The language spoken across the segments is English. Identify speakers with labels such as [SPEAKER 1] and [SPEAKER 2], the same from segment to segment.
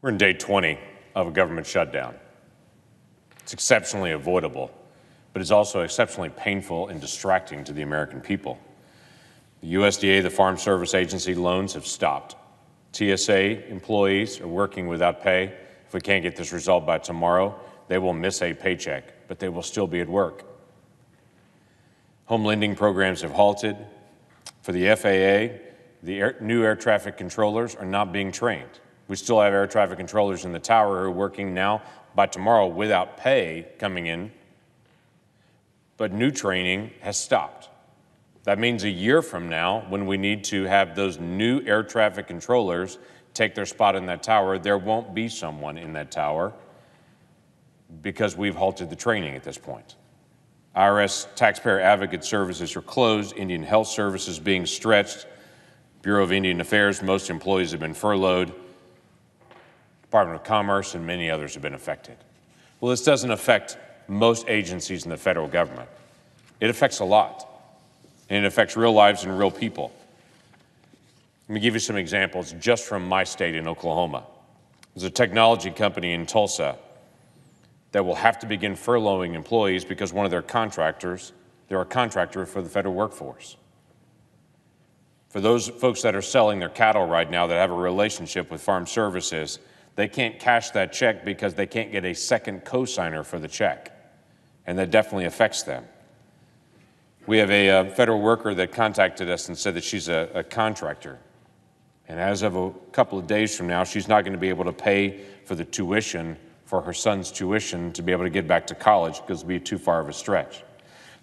[SPEAKER 1] We're in day 20 of a government shutdown. It's exceptionally avoidable, but it's also exceptionally painful and distracting to the American people. The USDA, the Farm Service Agency, loans have stopped. TSA employees are working without pay. If we can't get this resolved by tomorrow, they will miss a paycheck, but they will still be at work. Home lending programs have halted. For the FAA, the new air traffic controllers are not being trained. We still have air traffic controllers in the tower who are working now by tomorrow without pay coming in, but new training has stopped. That means a year from now, when we need to have those new air traffic controllers take their spot in that tower, there won't be someone in that tower because we've halted the training at this point. IRS taxpayer advocate services are closed, Indian Health Services being stretched, Bureau of Indian Affairs, most employees have been furloughed, Department of Commerce and many others have been affected. Well, this doesn't affect most agencies in the federal government. It affects a lot, and it affects real lives and real people. Let me give you some examples just from my state in Oklahoma. There's a technology company in Tulsa that will have to begin furloughing employees because one of their contractors, they're a contractor for the federal workforce. For those folks that are selling their cattle right now that have a relationship with Farm Services, they can't cash that check because they can't get a second co-signer for the check, and that definitely affects them. We have a federal worker that contacted us and said that she's a contractor, and as of a couple of days from now, she's not going to be able to pay for the tuition for her son's tuition to be able to get back to college because it'll be too far of a stretch.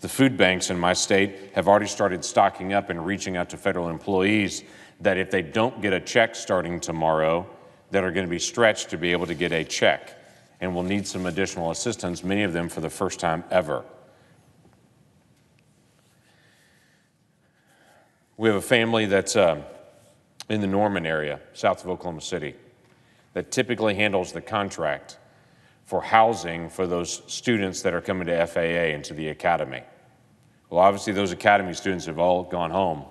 [SPEAKER 1] The food banks in my state have already started stocking up and reaching out to federal employees that if they don't get a check starting tomorrow, that are going to be stretched to be able to get a check and will need some additional assistance, many of them for the first time ever. We have a family that's in the Norman area, south of Oklahoma City, that typically handles the contract for housing for those students that are coming to FAA and to the academy. Well, obviously those academy students have all gone home,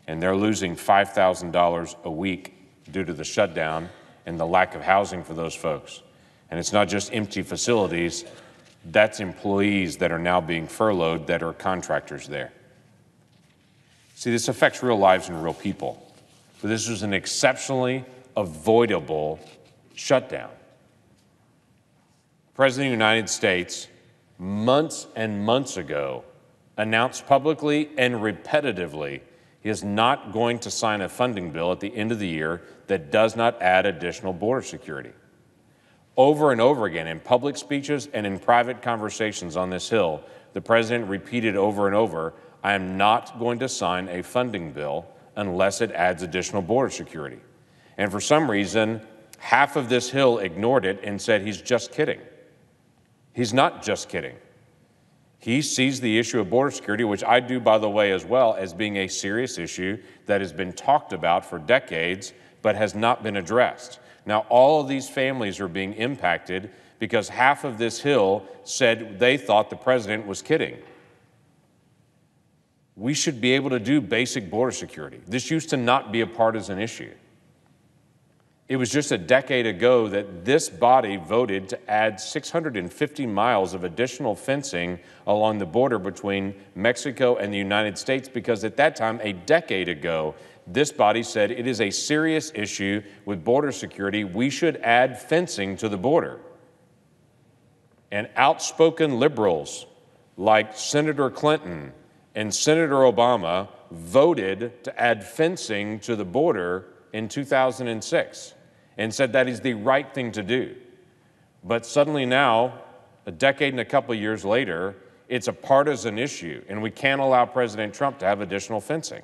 [SPEAKER 1] and they're losing $5,000 a week due to the shutdown and the lack of housing for those folks. And it's not just empty facilities, that's employees that are now being furloughed that are contractors there. See, this affects real lives and real people, but this was an exceptionally avoidable shutdown. The President of the United States, months and months ago, announced publicly and repetitively he is not going to sign a funding bill at the end of the year that does not add additional border security. Over and over again, in public speeches and in private conversations on this Hill, the President repeated over and over, I am not going to sign a funding bill unless it adds additional border security. And for some reason, half of this Hill ignored it and said he's just kidding. He's not just kidding. He sees the issue of border security, which I do, by the way, as well, as being a serious issue that has been talked about for decades but has not been addressed. Now, all of these families are being impacted because half of this Hill said they thought the president was kidding. We should be able to do basic border security. This used to not be a partisan issue. It was just a decade ago that this body voted to add 650 miles of additional fencing along the border between Mexico and the United States because at that time, a decade ago, this body said it is a serious issue with border security. We should add fencing to the border. And outspoken liberals like Senator Clinton and Senator Obama voted to add fencing to the border in 2006 and said that is the right thing to do. But suddenly now, a decade and a couple of years later, it's a partisan issue, and we can't allow President Trump to have additional fencing.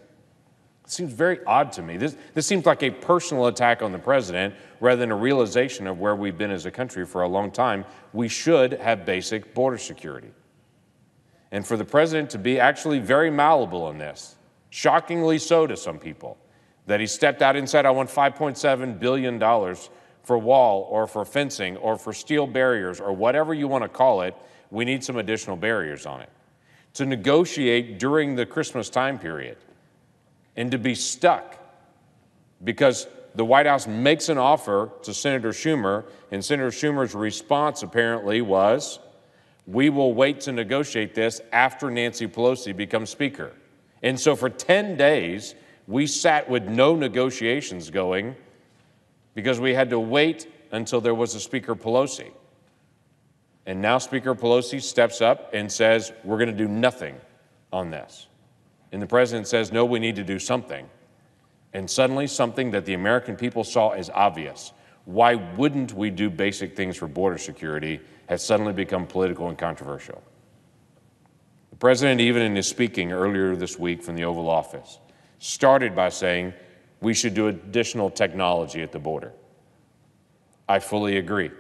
[SPEAKER 1] It seems very odd to me. This seems like a personal attack on the president rather than a realization of where we've been as a country for a long time. We should have basic border security. And for the president to be actually very malleable in this, shockingly so to some people, that he stepped out and said, I want $5.7 billion for wall or for fencing or for steel barriers or whatever you want to call it, we need some additional barriers on it. To negotiate during the Christmas time period and to be stuck because the White House makes an offer to Senator Schumer, and Senator Schumer's response apparently was, we will wait to negotiate this after Nancy Pelosi becomes Speaker. And so for 10 days, we sat with no negotiations going because we had to wait until there was a Speaker Pelosi. And now Speaker Pelosi steps up and says, we're going to do nothing on this. And the president says, no, we need to do something. And suddenly something that the American people saw as obvious, why wouldn't we do basic things for border security, has suddenly become political and controversial. The president, even in his speaking earlier this week from the Oval Office, started by saying we should do additional technology at the border. I fully agree.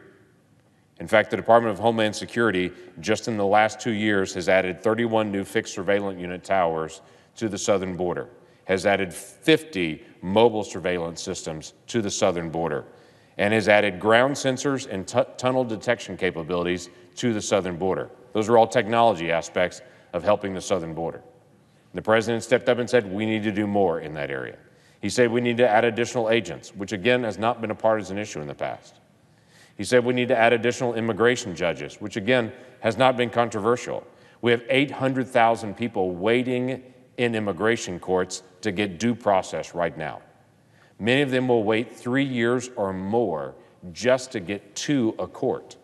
[SPEAKER 1] In fact, the Department of Homeland Security, just in the last 2 years, has added 31 new fixed surveillance unit towers to the southern border, has added 50 mobile surveillance systems to the southern border, and has added ground sensors and tunnel detection capabilities to the southern border. Those are all technology aspects of helping the southern border. The president stepped up and said, we need to do more in that area. He said we need to add additional agents, which again has not been a partisan issue in the past. He said we need to add additional immigration judges, which again has not been controversial. We have 800,000 people waiting in immigration courts to get due process right now. Many of them will wait 3 years or more just to get to a court.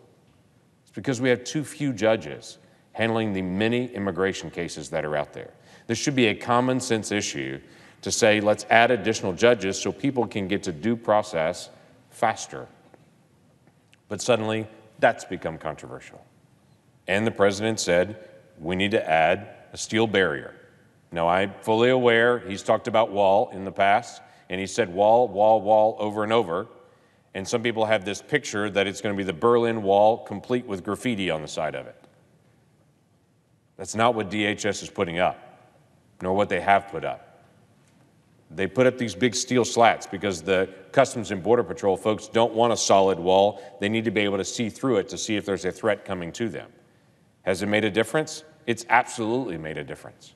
[SPEAKER 1] It's because we have too few judges handling the many immigration cases that are out there. This should be a common sense issue to say, let's add additional judges so people can get to due process faster. But suddenly, that's become controversial. And the president said, we need to add a steel barrier. Now, I'm fully aware he's talked about wall in the past, and he said wall, wall, wall over and over. And some people have this picture that it's going to be the Berlin Wall complete with graffiti on the side of it. That's not what DHS is putting up, nor what they have put up. They put up these big steel slats because the Customs and Border Patrol folks don't want a solid wall. They need to be able to see through it to see if there's a threat coming to them. Has it made a difference? It's absolutely made a difference.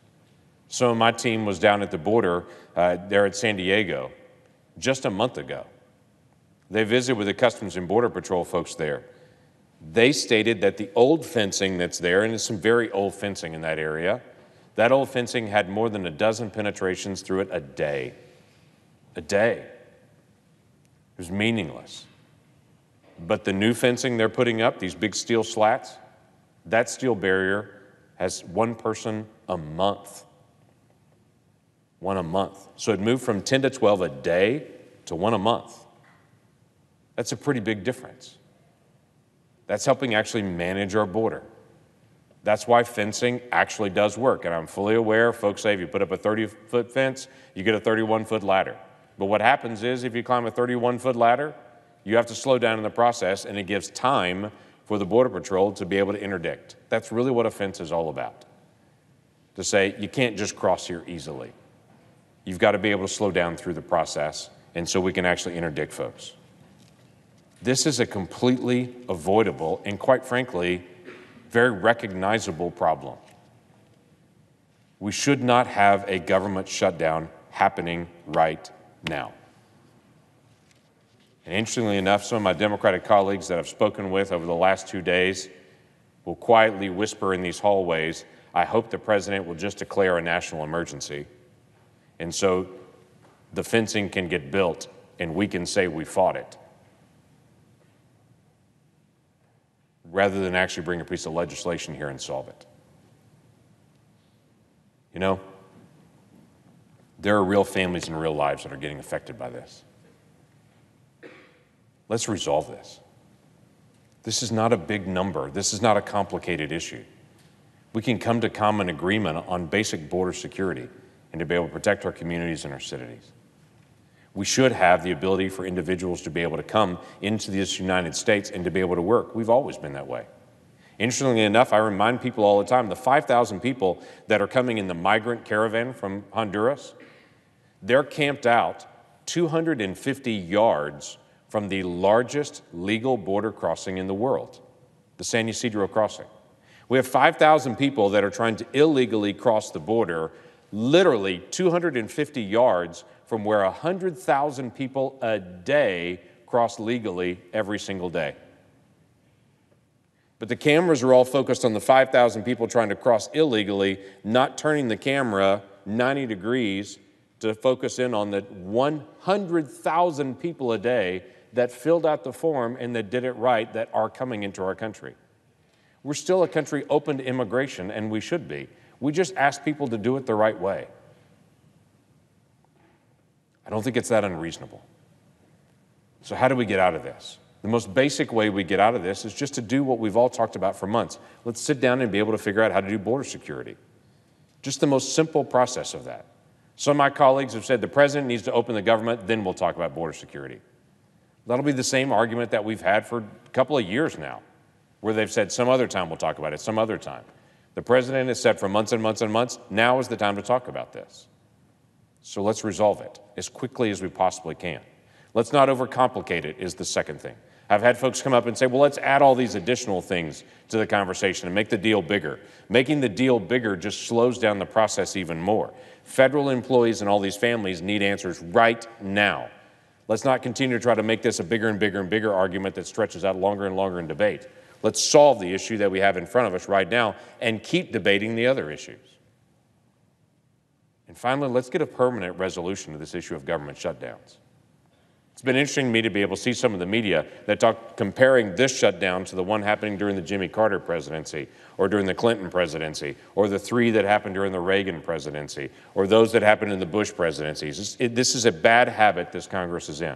[SPEAKER 1] So my team was down at the border there at San Diego just a month ago. They visited with the Customs and Border Patrol folks there. They stated that the old fencing that's there, and there's some very old fencing in that area, that old fencing had more than a dozen penetrations through it a day. A day. It was meaningless. But the new fencing they're putting up, these big steel slats, that steel barrier has one person a month. One a month. So it moved from 10 to 12 a day to one a month. That's a pretty big difference. That's helping actually manage our border. That's why fencing actually does work. And I'm fully aware, folks say if you put up a 30-foot fence, you get a 31-foot ladder. But what happens is if you climb a 31-foot ladder, you have to slow down in the process, and it gives time for the Border Patrol to be able to interdict. That's really what a fence is all about. To say you can't just cross here easily. You've got to be able to slow down through the process, and so we can actually interdict folks. This is a completely avoidable and, quite frankly, very recognizable problem. We should not have a government shutdown happening right now. And interestingly enough, some of my Democratic colleagues that I've spoken with over the last 2 days will quietly whisper in these hallways, I hope the president will just declare a national emergency. And so the fencing can get built and we can say we fought it, rather than actually bring a piece of legislation here and solve it. You know, there are real families and real lives that are getting affected by this. Let's resolve this. This is not a big number. This is not a complicated issue. We can come to common agreement on basic border security and to be able to protect our communities and our cities. We should have the ability for individuals to be able to come into this United States and to be able to work. We've always been that way. Interestingly enough, I remind people all the time, the 5,000 people that are coming in the migrant caravan from Honduras, they're camped out 250 yards from the largest legal border crossing in the world, the San Ysidro crossing. We have 5,000 people that are trying to illegally cross the border, literally 250 yards from where 100,000 people a day cross legally every single day. But the cameras are all focused on the 5,000 people trying to cross illegally, not turning the camera 90 degrees to focus in on the 100,000 people a day that filled out the form and that did it right that are coming into our country. We're still a country open to immigration, and we should be. We just ask people to do it the right way. I don't think it's that unreasonable. So how do we get out of this? The most basic way we get out of this is just to do what we've all talked about for months. Let's sit down and be able to figure out how to do border security. Just the most simple process of that. Some of my colleagues have said the president needs to open the government, then we'll talk about border security. That'll be the same argument that we've had for a couple of years now, where they've said some other time we'll talk about it, some other time. The president has said for months and months and months, now is the time to talk about this. So let's resolve it as quickly as we possibly can. Let's not overcomplicate it is the second thing. I've had folks come up and say, well, let's add all these additional things to the conversation and make the deal bigger. Making the deal bigger just slows down the process even more. Federal employees and all these families need answers right now. Let's not continue to try to make this a bigger and bigger and bigger argument that stretches out longer and longer in debate. Let's solve the issue that we have in front of us right now and keep debating the other issues. And finally, let's get a permanent resolution to this issue of government shutdowns. It's been interesting to me to be able to see some of the media that talk comparing this shutdown to the one happening during the Jimmy Carter presidency or during the Clinton presidency or the three that happened during the Reagan presidency or those that happened in the Bush presidencies. This is a bad habit this Congress is in.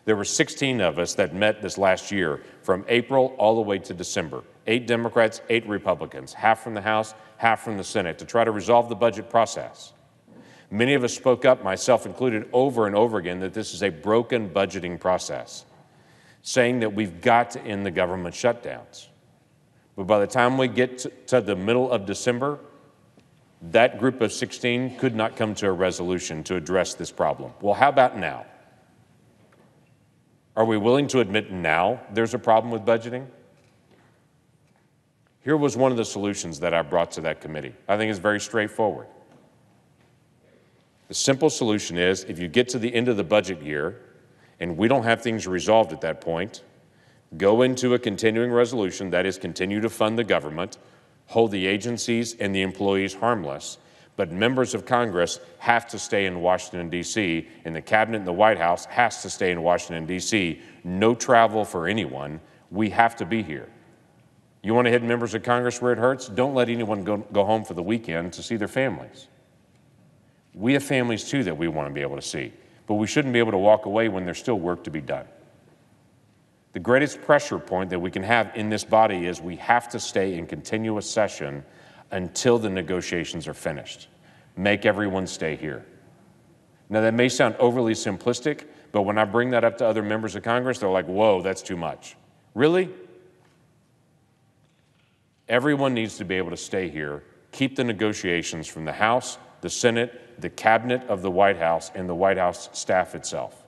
[SPEAKER 1] There were 16 of us that met this last year from April all the way to December. 8 Democrats, 8 Republicans, half from the House, half from the Senate, to try to resolve the budget process. Many of us spoke up, myself included, over and over again that this is a broken budgeting process, saying that we've got to end the government shutdowns. But by the time we get to the middle of December, that group of 16 could not come to a resolution to address this problem. Well, how about now? Are we willing to admit now there's a problem with budgeting? Here was one of the solutions that I brought to that committee. I think it's very straightforward. The simple solution is, if you get to the end of the budget year and we don't have things resolved at that point, go into a continuing resolution, that is, continue to fund the government, hold the agencies and the employees harmless, but members of Congress have to stay in Washington, D.C., and the cabinet and the White House has to stay in Washington, D.C. No travel for anyone. We have to be here. You want to hit members of Congress where it hurts? Don't let anyone go home for the weekend to see their families. We have families, too, that we want to be able to see, but we shouldn't be able to walk away when there's still work to be done. The greatest pressure point that we can have in this body is we have to stay in continuous session until the negotiations are finished. Make everyone stay here. Now, that may sound overly simplistic, but when I bring that up to other members of Congress, they're like, whoa, that's too much. Really? Everyone needs to be able to stay here, keep the negotiations from the House, the Senate, the cabinet of the White House, and the White House staff itself.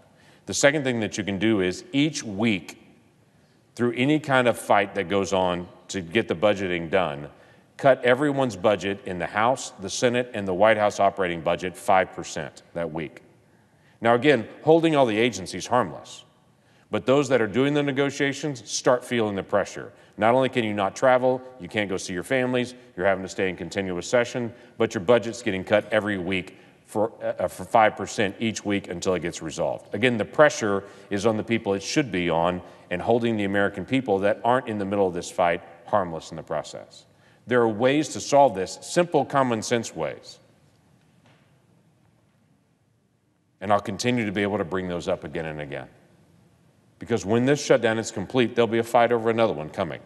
[SPEAKER 1] The second thing that you can do is each week, through any kind of fight that goes on to get the budgeting done, cut everyone's budget in the House, the Senate, and the White House operating budget 5% that week. Now again, holding all the agencies harmless, but those that are doing the negotiations start feeling the pressure. Not only can you not travel, you can't go see your families, you're having to stay in continuous session, but your budget's getting cut every week for 5% each week until it gets resolved. Again, the pressure is on the people it should be on, and holding the American people that aren't in the middle of this fight harmless in the process. There are ways to solve this, simple common sense ways. And I'll continue to be able to bring those up again and again. Because when this shutdown is complete, there'll be a fight over another one coming.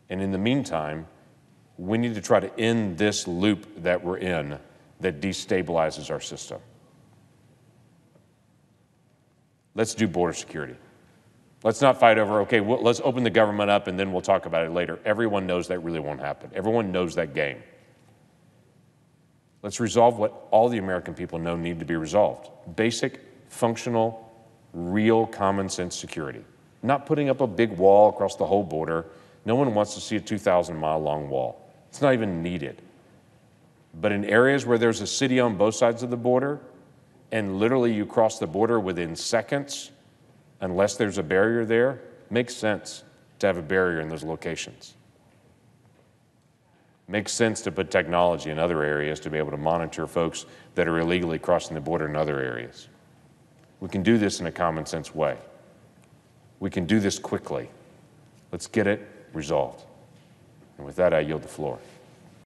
[SPEAKER 1] And in the meantime, we need to try to end this loop that we're in that destabilizes our system. Let's do border security. Let's not fight over, okay, well, let's open the government up and then we'll talk about it later. Everyone knows that really won't happen. Everyone knows that game. Let's resolve what all the American people know need to be resolved. Basic, functional, real common sense security. Not putting up a big wall across the whole border. No one wants to see a 2,000-mile long wall. It's not even needed. But in areas where there's a city on both sides of the border, and literally you cross the border within seconds, unless there's a barrier there, makes sense to have a barrier in those locations. Makes sense to put technology in other areas to be able to monitor folks that are illegally crossing the border in other areas. We can do this in a common sense way. We can do this quickly. Let's get it resolved. And with that, I yield the floor.